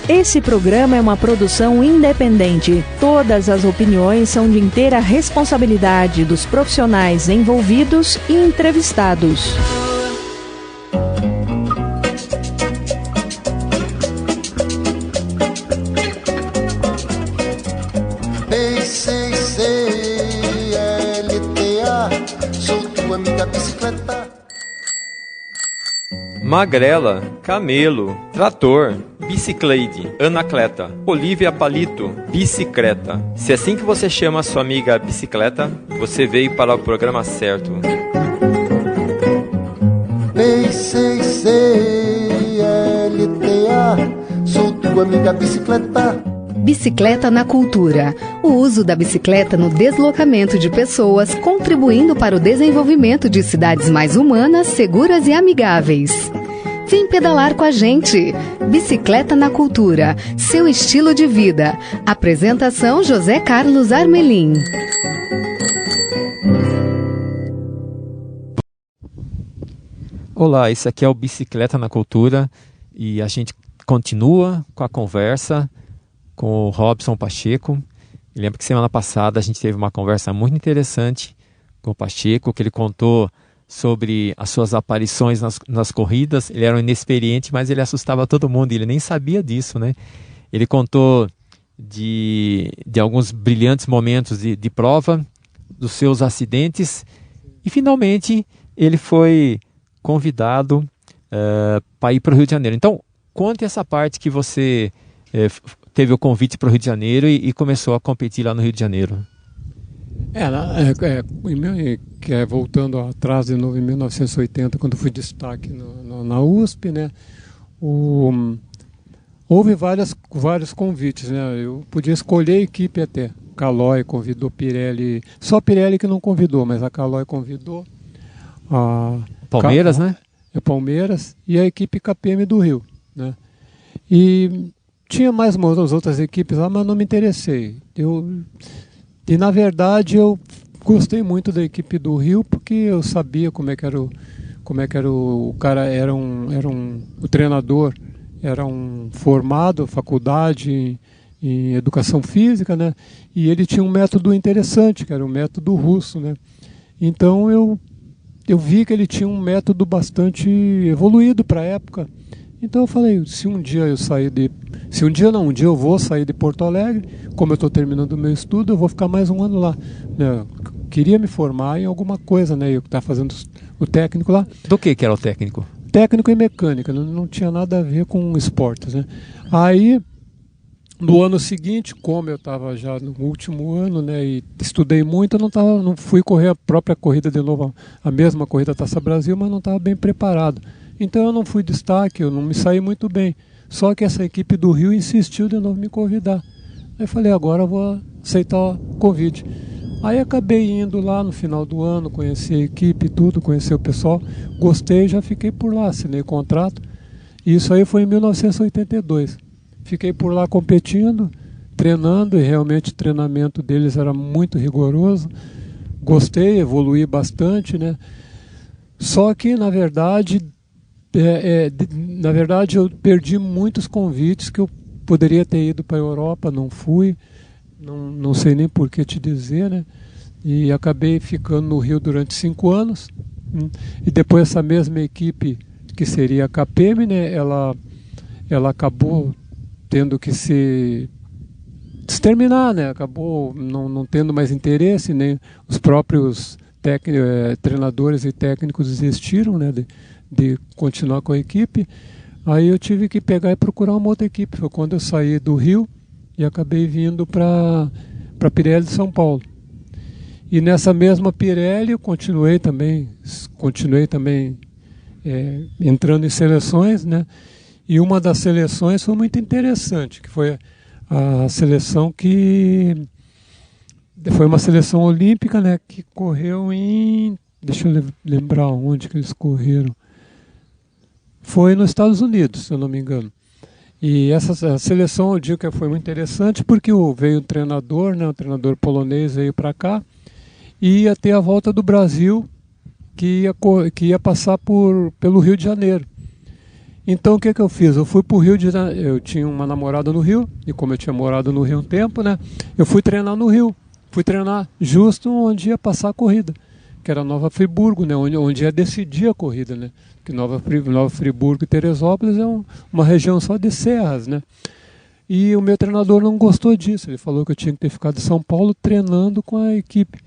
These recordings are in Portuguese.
Esse programa é uma produção independente. Todas as opiniões são de inteira responsabilidade dos profissionais envolvidos e entrevistados. Magrela, camelo, trator, biciclete, anacleta, Olívia Palito, bicicleta. Se é assim que você chama a sua amiga bicicleta, você veio para o programa certo. B-C-C-L-T-A, sou tua amiga bicicleta. Bicicleta na cultura. O uso da bicicleta no deslocamento de pessoas, contribuindo para o desenvolvimento de cidades mais humanas, seguras e amigáveis. Vem pedalar com a gente. Bicicleta na cultura. Seu estilo de vida. Apresentação José Carlos Armelin. Olá, esse aqui é o Bicicleta na Cultura e a gente continua com a conversa com o Robson Pacheco. Eu lembro que semana passada a gente teve uma conversa muito interessante com o Pacheco, que ele contou sobre as suas aparições nas corridas. Ele era um inexperiente, mas ele assustava todo mundo, e ele nem sabia disso, né? Ele contou de alguns brilhantes momentos de prova, dos seus acidentes, e finalmente ele foi convidado para ir para o Rio de Janeiro. Então, conte essa parte que você teve o convite para o Rio de Janeiro e começou a competir lá no Rio de Janeiro. Voltando atrás de novo, em 1980, quando fui destaque na USP, né? Houve vários convites, né? Eu podia escolher a equipe até. Caloi convidou Pirelli, só Pirelli que não convidou, mas a Caloi convidou. Palmeiras, né? Palmeiras e a equipe KPM do Rio, né? E tinha mais umas outras equipes lá, mas não me interessei. E na verdade eu gostei muito da equipe do Rio, porque eu sabia como é que era o cara, o treinador era um formado, faculdade em educação física, né? E ele tinha um método interessante, que era o método russo, né? Então eu vi que ele tinha um método bastante evoluído para a época. Então eu falei, um dia eu vou sair de Porto Alegre, como eu estou terminando o meu estudo, eu vou ficar mais um ano lá. Eu queria me formar em alguma coisa, né? Eu estava fazendo o técnico lá. Do que era o técnico? Técnico em mecânica, não tinha nada a ver com esportes, né? Aí, no ano seguinte, como eu estava já no último ano, né, e estudei muito, eu não fui correr a própria corrida de novo, a mesma corrida Taça Brasil, mas não estava bem preparado. Então eu não fui destaque, eu não me saí muito bem. Só que essa equipe do Rio insistiu de novo me convidar. Aí eu falei, agora eu vou aceitar o convite. Aí acabei indo lá no final do ano, conheci a equipe e tudo, conheci o pessoal. Gostei, já fiquei por lá, assinei o contrato. E isso aí foi em 1982. Fiquei por lá competindo, treinando, e realmente o treinamento deles era muito rigoroso. Gostei, evoluí bastante, né? Só que, na verdade, eu perdi muitos convites que eu poderia ter ido para a Europa, não fui, não sei nem por que te dizer, né? E acabei ficando no Rio durante 5 anos. E depois essa mesma equipe, que seria a KPM, né? Ela acabou tendo que se exterminar, né? Acabou não tendo mais interesse, nem os próprios treinadores e técnicos desistiram, né? De continuar com a equipe. Aí eu tive que pegar e procurar uma outra equipe. Foi quando eu saí do Rio e acabei vindo para Pirelli de São Paulo. E nessa mesma Pirelli eu continuei também entrando em seleções, né? E uma das seleções foi muito interessante, que foi a seleção que foi uma seleção olímpica, né? Que correu deixa eu lembrar onde que eles correram. Foi nos Estados Unidos, se eu não me engano. E essa seleção, eu digo que foi muito interessante, porque veio um treinador, né, um treinador polonês veio para cá, e ia ter a volta do Brasil, que ia passar pelo Rio de Janeiro. Então o que eu fiz? Eu fui para o Rio de Janeiro, eu tinha uma namorada no Rio, e como eu tinha morado no Rio um tempo, né, eu fui treinar no Rio. Fui treinar justo onde ia passar a corrida, que era Nova Friburgo, né, onde ia decidir a corrida, né, que Nova Friburgo e Teresópolis é uma região só de serras, né. E o meu treinador não gostou disso, ele falou que eu tinha que ter ficado em São Paulo treinando com a equipe,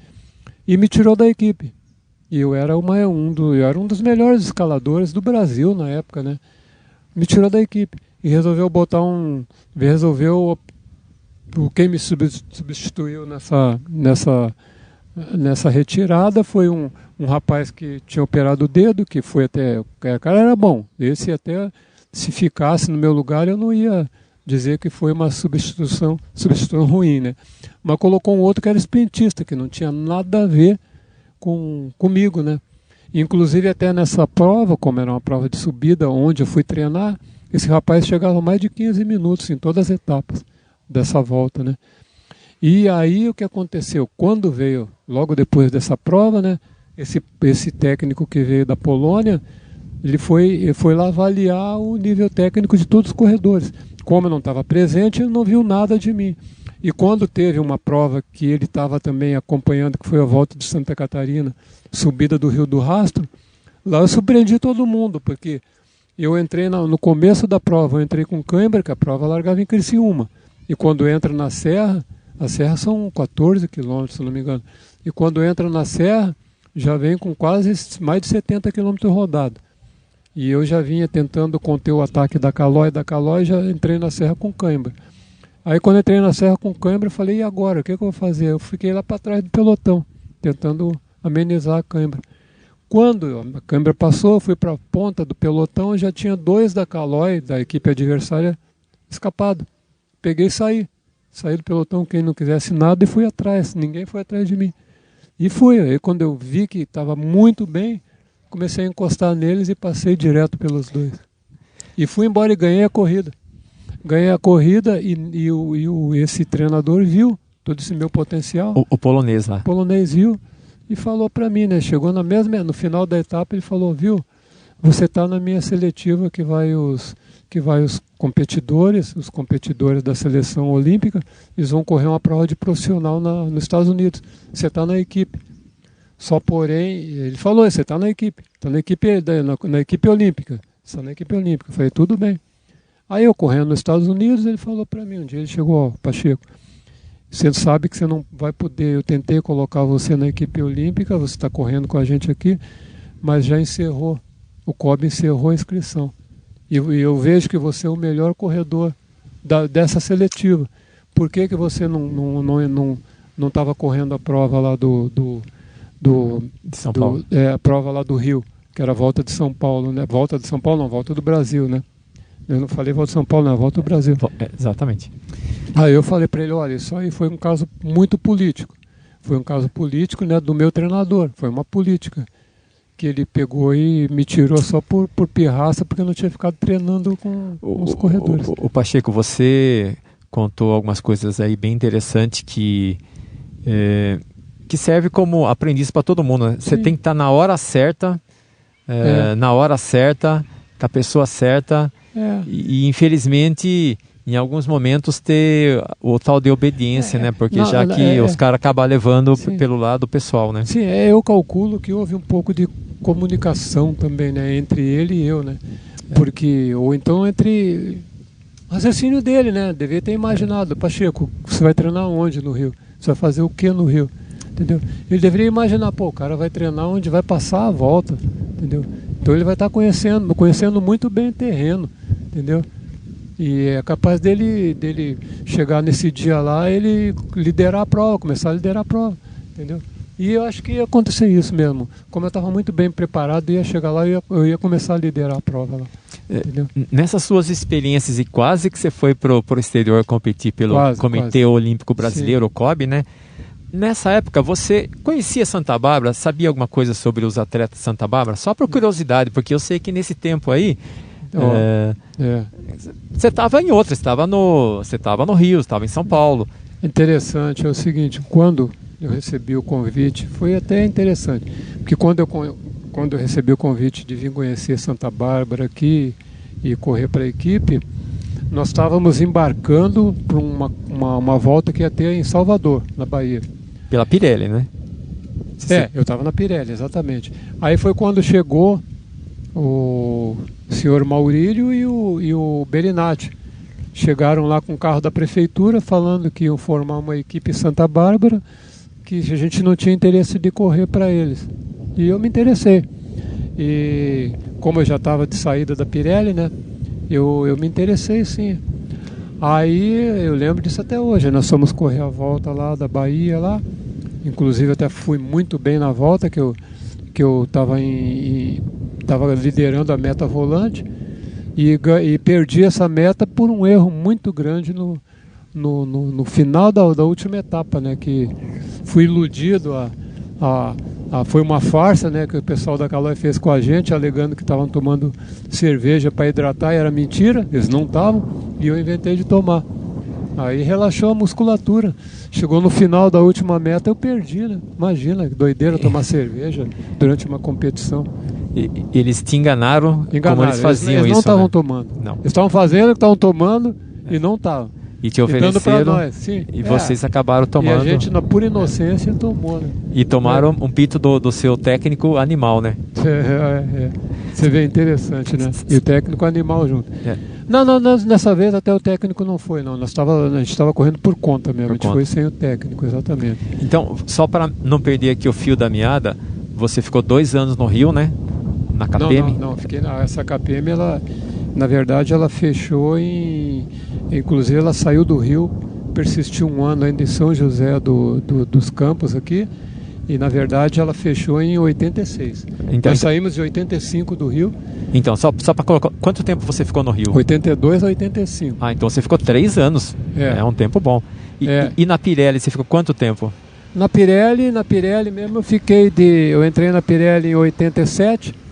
e me tirou da equipe. E eu era um dos melhores escaladores do Brasil na época, né. Me tirou da equipe e resolveu quem me substituiu nessa retirada foi um rapaz que tinha operado o dedo, que foi até, o cara era bom, esse até se ficasse no meu lugar eu não ia dizer que foi uma substituição ruim, né? Mas colocou um outro que era sprintista, que não tinha nada a ver comigo, né? Inclusive até nessa prova, como era uma prova de subida, onde eu fui treinar, esse rapaz chegava mais de 15 minutos em todas as etapas dessa volta, né? E aí o que aconteceu? Quando veio, logo depois dessa prova, né? Esse técnico que veio da Polônia, ele foi lá avaliar o nível técnico de todos os corredores. Como eu não estava presente, ele não viu nada de mim. E quando teve uma prova que ele estava também acompanhando, que foi a volta de Santa Catarina, subida do Rio do Rastro, lá eu surpreendi todo mundo, porque eu entrei no começo da prova, eu entrei com cãibra, que a prova largava em Criciúma. E quando entra na serra, a serra são 14 quilômetros, se não me engano. E quando entra na serra, já vem com quase mais de 70 quilômetros rodado. E eu já vinha tentando conter o ataque da Calói, já entrei na serra com cãibra. Aí quando entrei na serra com cãibra, eu falei, e agora? O que eu vou fazer? Eu fiquei lá para trás do pelotão, tentando amenizar a cãibra. Quando a cãibra passou, eu fui para a ponta do pelotão e já tinha 2 da Calói, da equipe adversária, escapado. Peguei e saí do pelotão, quem não quisesse nada, e fui atrás. Ninguém foi atrás de mim. E fui. Aí quando eu vi que estava muito bem, comecei a encostar neles e passei direto pelos 2. E fui embora e ganhei a corrida. Ganhei a corrida e esse treinador viu todo esse meu potencial. O polonês lá. O polonês viu e falou para mim, né? Chegou no final da etapa, ele falou, viu, você está na minha seletiva que vai os competidores da seleção olímpica, eles vão correr uma prova de profissional nos Estados Unidos. Você está na equipe. Só porém, ele falou, você está na equipe olímpica. Você está na equipe olímpica. Eu falei, tudo bem. Aí eu correndo nos Estados Unidos, ele falou para mim, um dia ele chegou, ó, Pacheco, você sabe que você não vai poder, eu tentei colocar você na equipe olímpica, você está correndo com a gente aqui, mas já encerrou, o COB encerrou a inscrição. E eu vejo que você é o melhor corredor dessa seletiva. Por que você não estava correndo a prova lá de São Paulo? A prova lá do Rio, que era a volta de São Paulo, né? Volta de São Paulo não, volta do Brasil, né? Eu não falei volta de São Paulo, não, volta do Brasil. Exatamente. Aí eu falei para ele, olha, isso aí foi um caso muito político. Foi um caso político, né, do meu treinador. Foi uma política que ele pegou e me tirou só por pirraça, porque eu não tinha ficado treinando com os corredores. O Pacheco, você contou algumas coisas aí bem interessantes que serve como aprendiz para todo mundo, né? Você tem que estar na hora certa, com a pessoa certa, e infelizmente em alguns momentos ter o tal de obediência, né? Porque os caras acabam levando pelo lado pessoal, né? Sim, eu calculo que houve um pouco de comunicação também, né? Entre ele e eu, né? Porque, ou então entre o raciocínio dele, né? Devia ter imaginado, Pacheco, você vai treinar onde no Rio? Você vai fazer o que no Rio? Entendeu? Ele deveria imaginar, o cara vai treinar onde vai passar a volta, entendeu? Então ele vai estar conhecendo muito bem o terreno, entendeu? E é capaz dele chegar nesse dia lá, ele liderar a prova, começar a liderar a prova, entendeu? E eu acho que ia acontecer isso mesmo. Como eu estava muito bem preparado, ia chegar lá e eu ia começar a liderar a prova lá. Entendeu? Nessas suas experiências, e quase que você foi pro exterior competir pelo Comitê Olímpico Brasileiro, o COB, né? Nessa época, você conhecia Santa Bárbara? Sabia alguma coisa sobre os atletas de Santa Bárbara? Só por curiosidade, porque eu sei que nesse tempo aí, você estava em outra, você estava no Rio, estava em São Paulo. Interessante, é o seguinte, quando eu recebi o convite, foi até interessante, porque quando eu recebi o convite de vir conhecer Santa Bárbara aqui e correr para a equipe, nós estávamos embarcando para uma volta que ia ter em Salvador, na Bahia. Pela Pirelli, né? Eu estava na Pirelli, exatamente. Aí foi quando chegou o senhor Maurílio e o Belinati. Chegaram lá com o carro da prefeitura falando que iam formar uma equipe em Santa Bárbara, que a gente não tinha interesse de correr para eles. E eu me interessei. E como eu já estava de saída da Pirelli, né? Eu me interessei, sim. Aí eu lembro disso até hoje. Nós fomos correr a volta lá da Bahia lá. Inclusive até fui muito bem na volta, que eu estava liderando a meta volante e perdi essa meta por um erro muito grande no final da última etapa, né? Que fui iludido foi uma farsa, né, que o pessoal da Caloi fez com a gente, alegando que estavam tomando cerveja para hidratar, e era mentira, eles não estavam, e eu inventei de tomar. Aí relaxou a musculatura. Chegou no final da última meta, eu perdi, né? Imagina, que doideira tomar cerveja durante uma competição. Eles te enganaram como eles faziam eles isso, não estavam, né, né? tomando. Não. Eles estavam fazendo o que estavam tomando e não estavam. E te ofereceram, nós, sim. e vocês acabaram tomando. E a gente, na pura inocência, tomou, né? E tomaram um pito do seu técnico animal, né? Você vê, interessante, né? E o técnico animal junto. Não, nessa vez até o técnico não foi, não. A gente estava correndo por conta mesmo, a gente foi sem o técnico, exatamente. Então, só para não perder aqui o fio da meada, você ficou 2 anos no Rio, né? Na KPM? Não, essa KPM, na verdade, ela fechou inclusive ela saiu do Rio, persistiu um ano ainda em São José dos Campos aqui, e na verdade ela fechou em 86. Então, Nós saímos de 85 do Rio. Então, só para colocar, quanto tempo você ficou no Rio? 82 a 85. Ah, então você ficou 3 anos. É um tempo bom. E na Pirelli você ficou quanto tempo? Na Pirelli mesmo eu entrei na Pirelli em 87.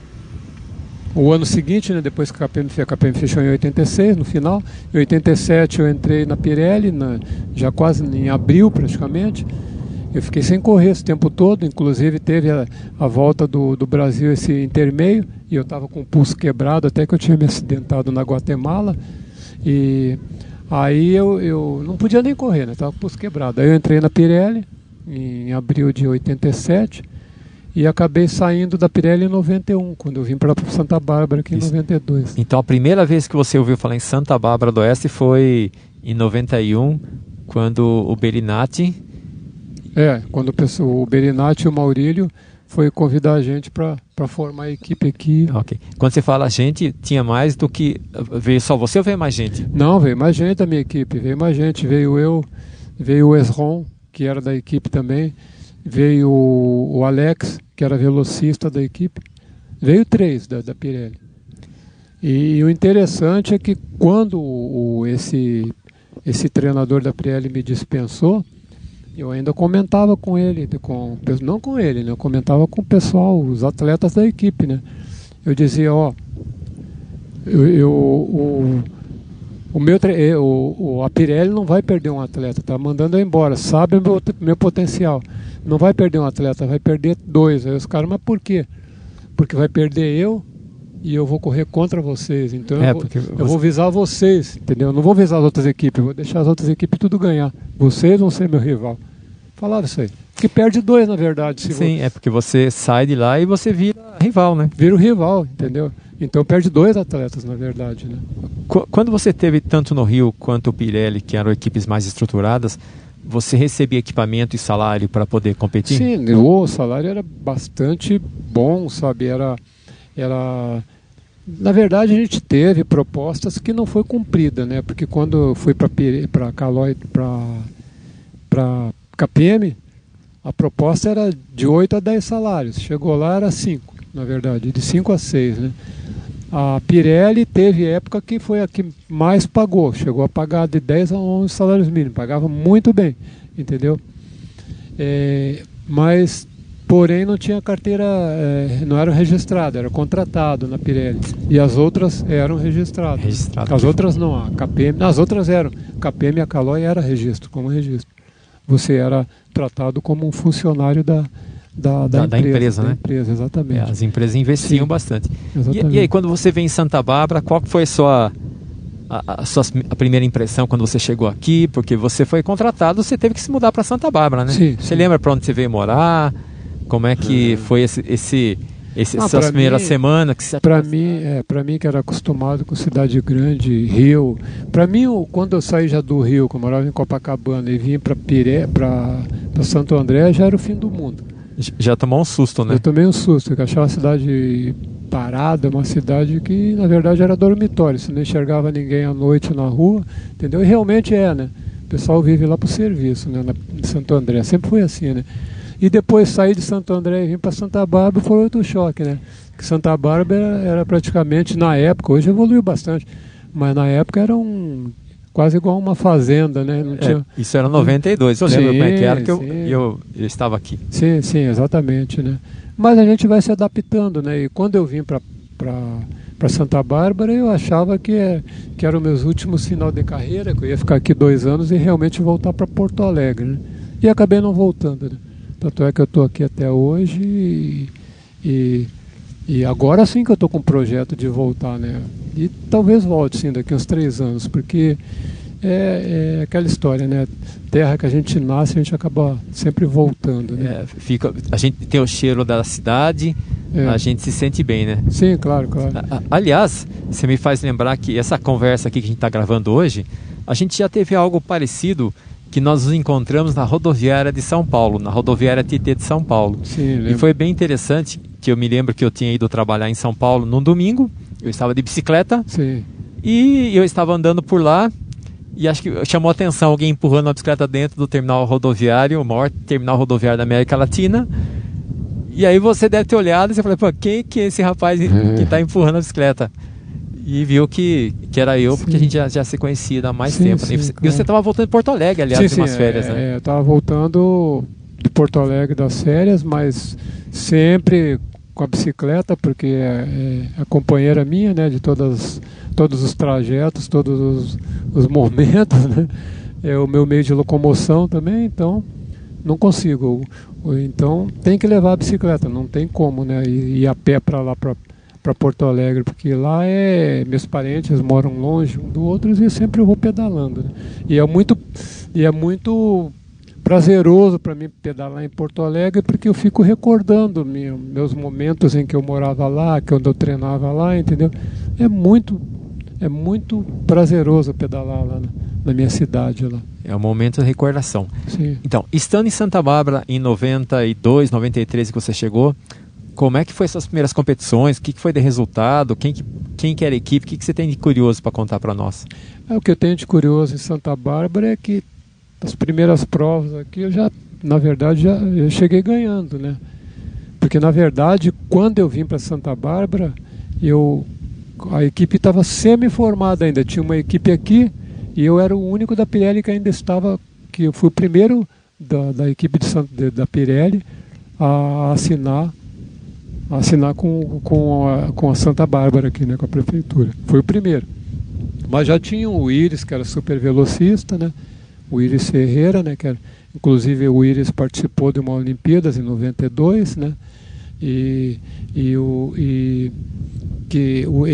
O ano seguinte, né, depois que a KPM fechou em 86, no final. Em 87 eu entrei na Pirelli, já quase em abril praticamente. Eu fiquei sem correr esse tempo todo, inclusive teve a volta do Brasil, esse intermeio, e eu estava com o pulso quebrado, até que eu tinha me acidentado na Guatemala. E aí eu não podia nem correr, né? Estava com o pulso quebrado. Aí eu entrei na Pirelli em abril de 87 e acabei saindo da Pirelli em 91, quando eu vim para Santa Bárbara aqui em 92. Então a primeira vez que você ouviu falar em Santa Bárbara do Oeste foi em 91, quando o Belinati... quando o Belinati e o Maurílio foi convidar a gente para formar a equipe aqui. Ok. Quando você fala a gente, tinha mais do que... Veio só você ou veio mais gente? Não, veio mais gente da minha equipe. Veio mais gente. Veio eu, veio o Esron, que era da equipe também. Veio o Alex, que era velocista da equipe. Veio 3 da Pirelli. E o interessante é que quando esse treinador da Pirelli me dispensou, eu ainda comentava com ele, não com ele, né? Eu comentava com o pessoal, os atletas da equipe, né? Eu dizia, a Pirelli não vai perder um atleta, tá mandando eu embora, sabe o meu potencial. Não vai perder um atleta, vai perder 2. Aí os caras, mas por quê? Porque vai perder eu e eu vou correr contra vocês. Então eu vou visar vocês, entendeu? Eu não vou visar as outras equipes, eu vou deixar as outras equipes tudo ganhar. Vocês vão ser meu rival. Falaram isso aí. Que perde 2, na verdade. Sim, é porque você sai de lá e você vira rival, né? Vira o rival, entendeu? Então perde 2 atletas, na verdade, né? Quando você teve tanto no Rio quanto o Pirelli, que eram equipes mais estruturadas, você recebia equipamento e salário para poder competir? Sim, o salário era bastante bom, sabe? Era... Na verdade, a gente teve propostas que não foi cumprida, né? Porque quando eu fui para Caloi, para KPM, a proposta era de 8 a 10 salários. Chegou lá, era 5, na verdade, de 5 a 6, né? A Pirelli teve época que foi a que mais pagou, chegou a pagar de 10 a 11 salários mínimos, pagava muito bem, entendeu? Mas, porém, não tinha carteira, não era registrado, era contratado na Pirelli. E as outras eram registradas. As outras não, a KPM, as outras eram. A KPM e a Caloi era registro, como registro. Você era tratado como um funcionário da empresa, né? Da empresa, exatamente. As empresas investiam bastante. Exatamente. E aí, quando você veio em Santa Bárbara, qual que foi a primeira impressão quando você chegou aqui? Porque você foi contratado, você teve que se mudar para Santa Bárbara, né? Sim, você lembra para onde você veio morar? Como é que foi essas primeiras semanas? Para mim que era acostumado com cidade grande, Rio. Para mim, quando eu saí já do Rio, que eu morava em Copacabana e vim para Santo André, já era o fim do mundo. Já tomou um susto, né? Eu tomei um susto, porque achava a cidade parada, uma cidade que na verdade era dormitório, você não enxergava ninguém à noite na rua, entendeu? E realmente né? O pessoal vive lá para o serviço, né? Em Santo André, sempre foi assim, né? E depois saí de Santo André e vim para Santa Bárbara, foi outro choque, né? Que Santa Bárbara era praticamente, na época, hoje evoluiu bastante, mas na época era quase igual uma fazenda, né? Não tinha... Isso era 92, eu lembro como é que era, que eu estava aqui. Sim, exatamente, né? Mas a gente vai se adaptando, né? E quando eu vim para Santa Bárbara, eu achava que eram meus últimos final de carreira, que eu ia ficar aqui 2 anos e realmente voltar para Porto Alegre, né? E acabei não voltando, né? Tanto é que eu estou aqui até hoje e agora sim que eu estou com um projeto de voltar, né? E talvez volte sim daqui uns 3 anos, porque é aquela história, né? Terra que a gente nasce, a gente acaba sempre voltando, né? A gente tem o cheiro da cidade, a gente se sente bem, né? Sim, claro. Aliás, você me faz lembrar que essa conversa aqui que a gente está gravando hoje, a gente já teve algo parecido que nós nos encontramos na rodoviária de São Paulo, na rodoviária Tietê de São Paulo. Sim, e foi bem interessante, que eu me lembro que eu tinha ido trabalhar em São Paulo num domingo, eu estava de bicicleta, sim. E eu estava andando por lá, e acho que chamou a atenção alguém empurrando uma bicicleta dentro do terminal rodoviário, o maior terminal rodoviário da América Latina. E aí você deve ter olhado e você falou, pô, quem que é esse rapaz que está empurrando a bicicleta? E viu que era eu, porque a gente já se conhecia há mais tempo. Sim, e você estava voltando de Porto Alegre, aliás, de umas férias, né? Eu estava voltando de Porto Alegre das férias, mas sempre com a bicicleta, porque é a companheira minha, né, de todos os trajetos, todos os momentos, né? É o meu meio de locomoção também, então não consigo. Então tem que levar a bicicleta, não tem como, né? Ir a pé para lá, para Porto Alegre, porque lá meus parentes moram longe um do outro e sempre eu vou pedalando, né? E é muito prazeroso para mim pedalar em Porto Alegre, porque eu fico recordando meus momentos em que eu morava lá, quando eu treinava lá, entendeu? É muito prazeroso pedalar lá na minha cidade lá. É um momento de recordação. Sim. Então, estando em Santa Bárbara em 92, 93 que você chegou, como é que foi essas primeiras competições? O que foi de resultado? Quem que era a equipe? O que você tem de curioso para contar para nós? O que eu tenho de curioso em Santa Bárbara é que as primeiras provas aqui eu cheguei ganhando, né? Porque na verdade, quando eu vim para Santa Bárbara, a equipe estava semi-formada ainda. Tinha uma equipe aqui e eu era o único da Pirelli que ainda estava, que eu fui o primeiro da equipe da Pirelli a assinar com a Santa Bárbara aqui, né, com a prefeitura. Foi o primeiro. Mas já tinha o Iris, que era super velocista, né? O Iris Ferreira, né, inclusive o Iris participou de uma Olimpíadas em 92, né?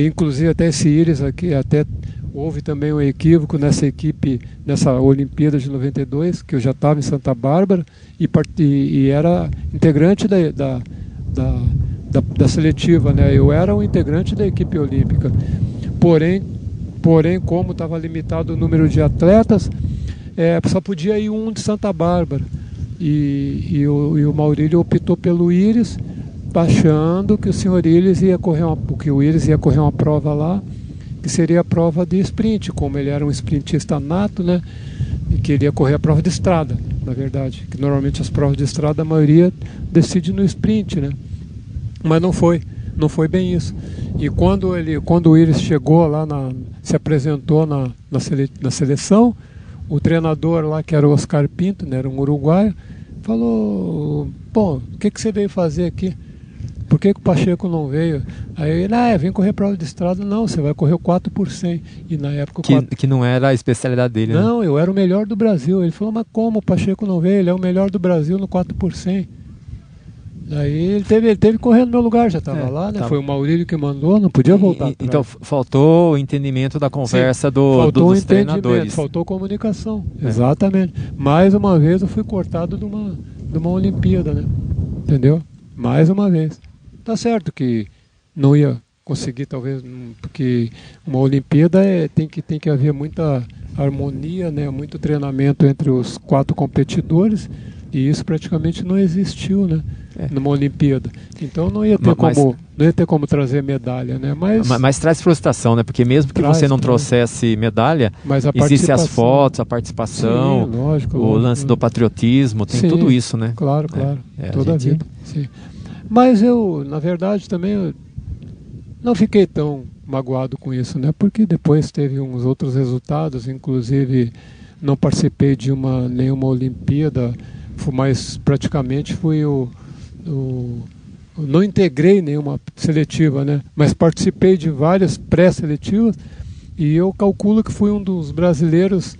Inclusive até esse Iris aqui, até houve também um equívoco nessa equipe, nessa Olimpíada de 92, que eu já estava em Santa Bárbara e era integrante da seletiva, né? Eu era um integrante da equipe olímpica. Porém, como estava limitado o número de atletas, só podia ir um de Santa Bárbara. E o Maurílio optou pelo Iris, achando que o senhor Iris ia correr uma prova lá, que seria a prova de sprint, como ele era um sprintista nato, né? E queria correr a prova de estrada, na verdade. Que normalmente as provas de estrada, a maioria decide no sprint, né? Mas não foi bem isso. E quando o Iris chegou lá, se apresentou na seleção, o treinador lá, que era o Oscar Pinto, né, era um uruguaio, falou: bom, o que você veio fazer aqui? Por que o Pacheco não veio? Aí ele, vem correr prova de estrada. Não, você vai correr o 4 por 100. E na época... Que não era a especialidade dele, né? Não, eu era o melhor do Brasil. Ele falou, mas como o Pacheco não veio? Ele é o melhor do Brasil no 4 por 100. Daí ele teve correndo no meu lugar, já estava lá, né? Tá. Foi o Maurílio que mandou, não podia voltar atrás. Então faltou o entendimento da conversa Sim, dos entendimento, treinadores. faltou comunicação, exatamente. Mais uma vez eu fui cortado de uma Olimpíada, né? Entendeu? Mais uma vez. Tá certo que não ia conseguir, talvez, porque uma Olimpíada tem que haver muita harmonia, né? Muito treinamento entre os 4 competidores, e isso praticamente não existiu, né? Numa Olimpíada. Então não ia ter como trazer medalha, né? Mas traz frustração, né? Porque mesmo que você não trouxesse medalha, existem as fotos, a participação, sim, lógico, o lance do patriotismo, tem tudo isso, né? Claro. Toda a vida. Sim. Mas eu, na verdade, também não fiquei tão magoado com isso, né? Porque depois teve uns outros resultados, inclusive não participei de nenhuma Olimpíada, mas praticamente fui não integrei nenhuma seletiva, né? Mas participei de várias pré-seletivas, e eu calculo que fui um dos brasileiros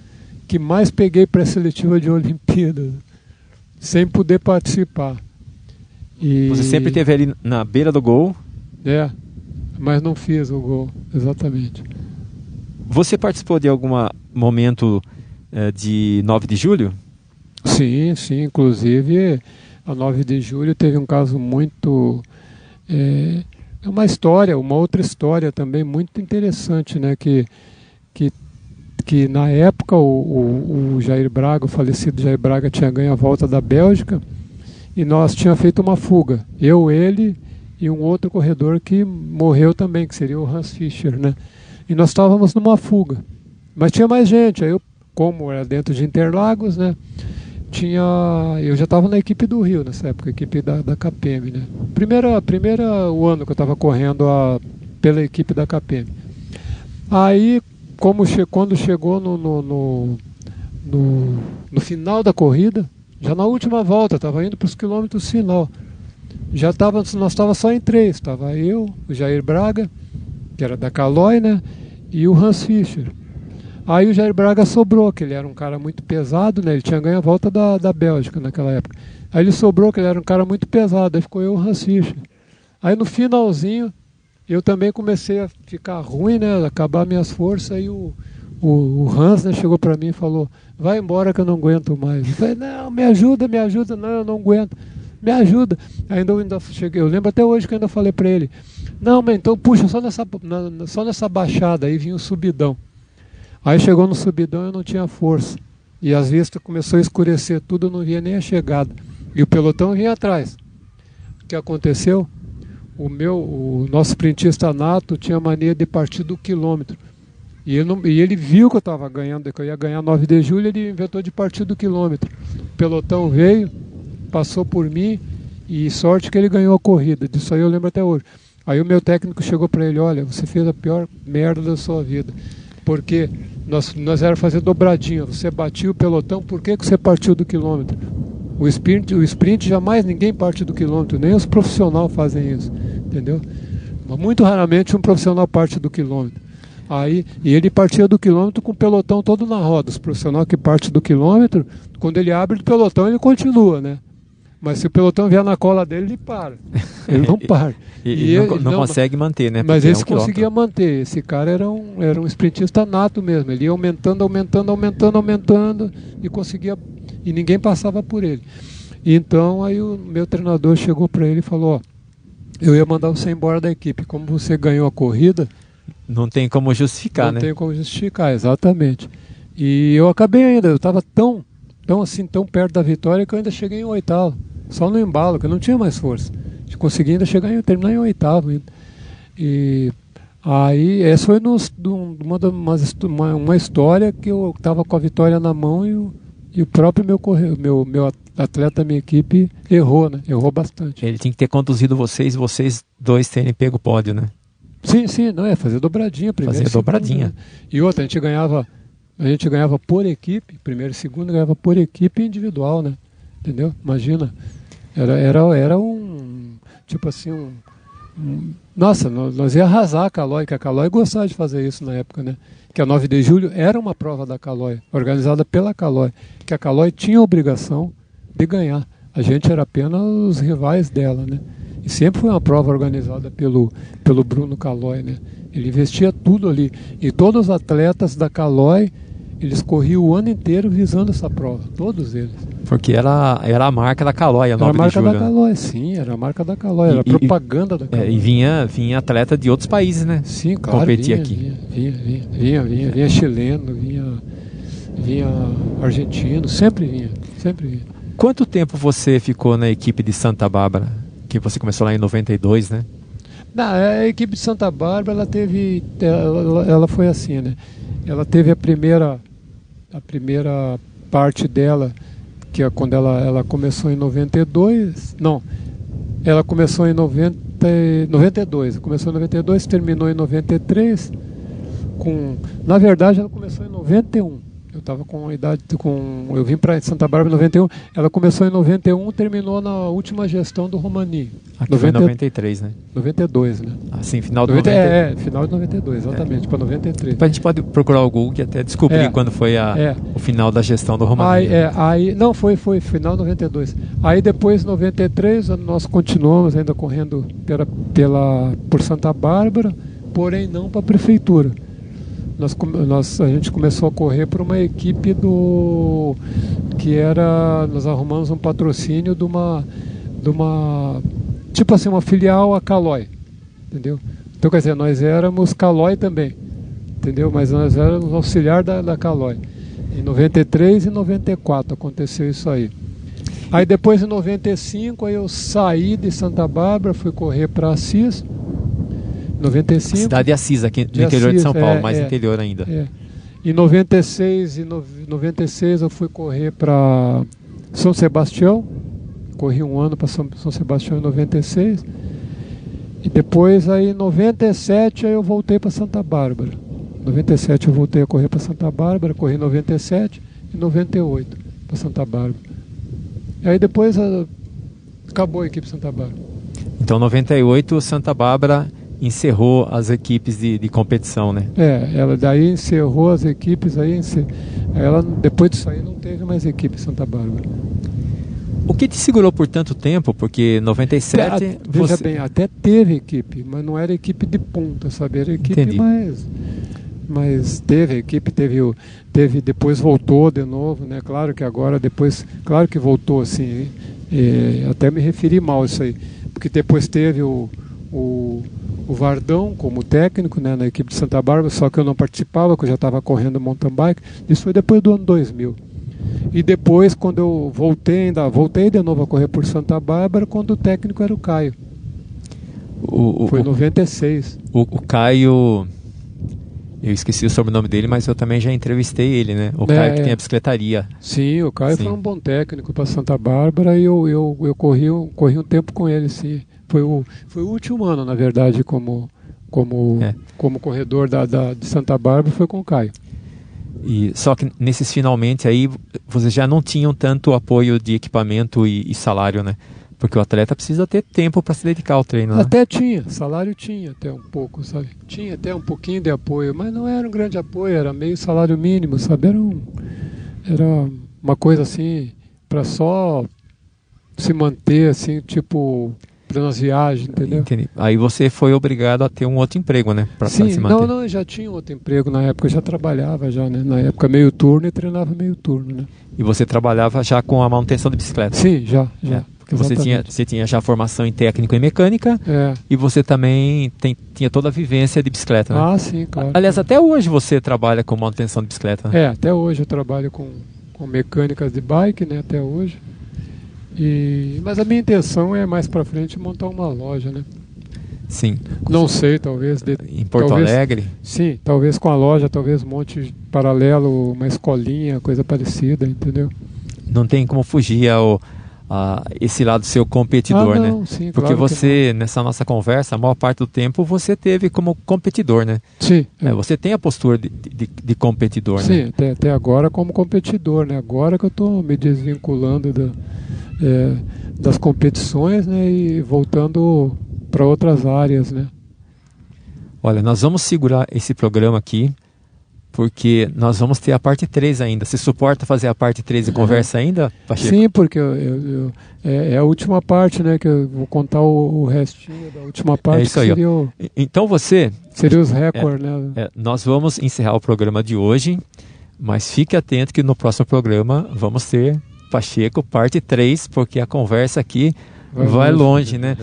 que mais peguei pré-seletiva de Olimpíada, sem poder participar. Você sempre esteve ali na beira do gol. Mas não fiz o gol, exatamente. Você participou de algum momento de 9 de julho? Sim, inclusive a 9 de julho teve um caso muito... uma outra história também muito interessante, né? Que na época o Jair Braga, o falecido Jair Braga, tinha ganho a volta da Bélgica, e nós tínhamos feito uma fuga. Ele e um outro corredor que morreu também, que seria o Hans Fischer, né? E nós estávamos numa fuga. Mas tinha mais gente. Aí como era dentro de Interlagos, né? Eu já estava na equipe do Rio nessa época, a equipe da KPM, né? O ano que eu estava correndo pela equipe da KPM. Aí, quando chegou no final da corrida, já na última volta, estava indo para os quilômetros final. Nós estávamos só em 3, estava eu, o Jair Braga, que era da Caloi, né? E o Hans Fischer. Aí o Jair Braga sobrou, que ele era um cara muito pesado, né? Ele tinha ganho a volta da Bélgica naquela época. Aí ele sobrou, que ele era um cara muito pesado, aí ficou eu e o Hans Fischer. Aí no finalzinho, eu também comecei a ficar ruim, né? Acabar minhas forças, aí o Hans, né, chegou para mim e falou: vai embora que eu não aguento mais. Eu falei: não, me ajuda, não, eu não aguento. Me ajuda. Eu ainda cheguei, eu lembro até hoje que eu ainda falei para ele: não, mas então puxa, só nessa baixada. Aí vinha o subidão. Aí chegou no subidão, eu não tinha força. E as vistas começou a escurecer tudo, eu não via nem a chegada. E o pelotão vinha atrás. O que aconteceu? O nosso sprintista nato tinha mania de partir do quilômetro. E ele viu que eu estava ganhando, que eu ia ganhar 9 de julho, ele inventou de partir do quilômetro. O pelotão veio, passou por mim, e sorte que ele ganhou a corrida. Disso aí eu lembro até hoje. Aí o meu técnico chegou para ele: olha, você fez a pior merda da sua vida, porque nós era fazer dobradinha, você batia o pelotão, por que você partiu do quilômetro? O sprint jamais ninguém parte do quilômetro, nem os profissionais fazem isso, entendeu? Muito raramente um profissional parte do quilômetro. E ele partia do quilômetro com o pelotão todo na roda. Os profissionais que partem do quilômetro, quando ele abre o pelotão, ele continua, né? Mas se o pelotão vier na cola dele, ele para. Ele não para. Ele não consegue manter, né? Mas esse conseguia manter. Esse cara era um sprintista nato mesmo. Ele ia aumentando e conseguia. E ninguém passava por ele. Então aí o meu treinador chegou para ele e falou: ó, eu ia mandar você embora da equipe. Como você ganhou a corrida, não tem como justificar, né? Não tem como justificar, exatamente. E eu acabei ainda. Eu estava tão perto da vitória que eu ainda cheguei em 8º. Só no embalo, que eu não tinha mais força. Consegui ainda terminar em 8º. E aí, essa foi uma história que eu estava com a vitória na mão e o próprio meu atleta da minha equipe errou, né? Errou bastante. Ele tinha que ter conduzido vocês dois terem pego o pódio, né? Sim, não é fazer dobradinha primeiro. Fazer dobradinha. Né? E outra, a gente ganhava por equipe, primeiro e segundo ganhava por equipe individual, né? Entendeu? Imagina. Era um tipo assim, nossa, nós ia arrasar a Caloi, que a Caloi gostava de fazer isso na época, né? Que a 9 de julho era uma prova da Caloi, organizada pela Caloi, que a Caloi tinha a obrigação de ganhar. A gente era apenas os rivais dela, né? E sempre foi uma prova organizada pelo Bruno Calói, né? Ele investia tudo ali. E todos os atletas da Calói, eles corriam o ano inteiro visando essa prova, todos eles. Porque era a marca da Calói, a 9 de julho. Era a marca da Calói, sim, era a marca da Calói, era a propaganda da Calói. E vinha atleta de outros países, né? Sim, claro, competir aqui. Vinha chileno, vinha argentino, sempre vinha. Quanto tempo você ficou na equipe de Santa Bárbara? Que você começou lá em 92, né? Não, a equipe de Santa Bárbara, ela foi assim, né? Ela teve a primeira parte dela, que é quando ela começou em 92. Não, ela começou em 92. Começou em 92, terminou em 93. Na verdade, ela começou em 91. Eu estava com a idade. Eu vim para Santa Bárbara em 91. Ela começou em 91, terminou na última gestão do Romani. Aqui foi em 93, né? 92, né? Assim, final de 92. Final de 92, exatamente, para 93. A gente pode procurar o Google que até descobrir quando foi o final da gestão do Romani. Não, foi final de 92. Aí depois, em 93, nós continuamos ainda correndo por Santa Bárbara, porém não para a prefeitura. A gente começou a correr por uma equipe nós arrumamos um patrocínio de uma tipo assim, uma filial a Calói, entendeu? Então, quer dizer, nós éramos Calói também, entendeu? Mas nós éramos auxiliar da Calói. Em 93 e 94 aconteceu isso aí. Aí depois, em 95, aí eu saí de Santa Bárbara, fui correr para Assis. 95. A cidade de Assis, aqui no interior de São Paulo, mais interior ainda. Em 96 eu fui correr para São Sebastião. Corri um ano para São Sebastião em 96. E depois, aí, em 97, aí eu voltei para Santa Bárbara. Em 97 eu voltei a correr para Santa Bárbara, corri em 97 e 98 para Santa Bárbara. E aí depois acabou a equipe Santa Bárbara. Então, em 98, Santa Bárbara encerrou as equipes de competição, né? Ela daí encerrou as equipes, ela, depois disso aí não teve mais equipe em Santa Bárbara. O que te segurou por tanto tempo? Porque em 97... Veja bem, até teve equipe, mas não era equipe de ponta, sabe? Era equipe mas teve a equipe, teve depois voltou de novo, né? Claro que agora, claro que voltou assim, até me referi mal isso aí, porque depois teve o Vardão como técnico, né, na equipe de Santa Bárbara, só que eu não participava, porque eu já estava correndo mountain bike. Isso foi depois do ano 2000. E depois, quando eu voltei de novo a correr por Santa Bárbara, quando o técnico era o Caio. Foi em 96. O Caio, eu esqueci o sobrenome dele, mas eu também já entrevistei ele, né? O Caio que tem a bicicletaria. Sim, o Caio foi um bom técnico para Santa Bárbara e eu corri um tempo com ele, sim. Foi o último ano, na verdade, como corredor de Santa Bárbara, foi com o Caio. E só que nesses finalmente aí, vocês já não tinham tanto apoio de equipamento e salário, né? Porque o atleta precisa ter tempo para se dedicar ao treino, né? Até tinha, salário tinha até um pouco, sabe? Tinha até um pouquinho de apoio, mas não era um grande apoio, era meio salário mínimo, sabe? Era uma coisa assim, para só se manter, assim, tipo... nas viagens, entendeu? Entendi. Aí você foi obrigado a ter um outro emprego, né? Para se manter. Não, eu já tinha outro emprego na época, eu já trabalhava já, né? Na época meio turno e treinava meio turno, né? E você trabalhava já com a manutenção de bicicleta? Sim, já. Porque você tinha já formação em técnico e mecânica e você também tinha toda a vivência de bicicleta, né? Ah, sim, claro. Aliás, até hoje você trabalha com manutenção de bicicleta, né? Até hoje eu trabalho com mecânicas de bike, né? Até hoje. Mas a minha intenção é mais para frente montar uma loja, né? Sim. Não sei, talvez... Em Porto Alegre? Sim, talvez com a loja, talvez monte paralelo, uma escolinha, coisa parecida, entendeu? Não tem como fugir esse lado seu competidor, não, né? Sim, porque claro você, nessa nossa conversa, a maior parte do tempo você teve como competidor, né? Sim. Você tem a postura de competidor, sim, né? Até agora como competidor, né? Agora que eu estou me desvinculando das competições, né? E voltando para outras áreas, né? Olha, nós vamos segurar esse programa aqui porque nós vamos ter a parte 3 ainda. Você suporta fazer a parte 3 e conversa ainda, Pacheco? Sim, porque é a última parte, né? Que eu vou contar o restinho da última parte. É isso aí. Seria Então você... Seria os recordes, né? Nós vamos encerrar o programa de hoje, mas fique atento que no próximo programa vamos ter Pacheco, parte 3, porque a conversa aqui vai longe, né?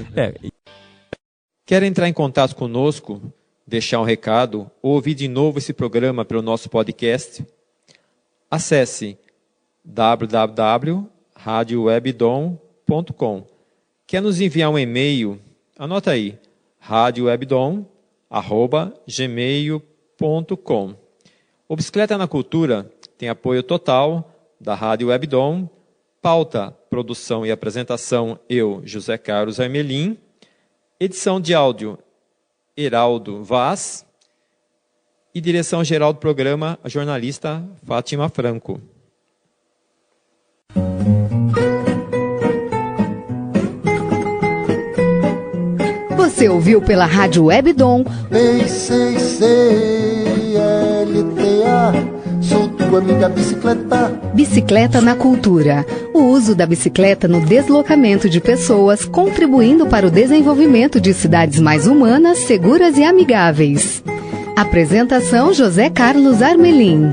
Quer entrar em contato conosco, deixar um recado ou ouvir de novo esse programa pelo nosso podcast? Acesse www.radiowebdom.com. Quer nos enviar um e-mail? Anota aí, radiowebdom@gmail.com. O Bicicleta na Cultura tem apoio total da Rádio Webdom, pauta, produção e apresentação eu, José Carlos Armelin, edição de áudio Heraldo Vaz e direção geral do programa a jornalista Fátima Franco. Você ouviu pela Rádio Webdom BCCLTA, sou tua amiga bicicleta. Bicicleta na Cultura. O uso da bicicleta no deslocamento de pessoas, contribuindo para o desenvolvimento de cidades mais humanas, seguras e amigáveis. Apresentação José Carlos Armelin.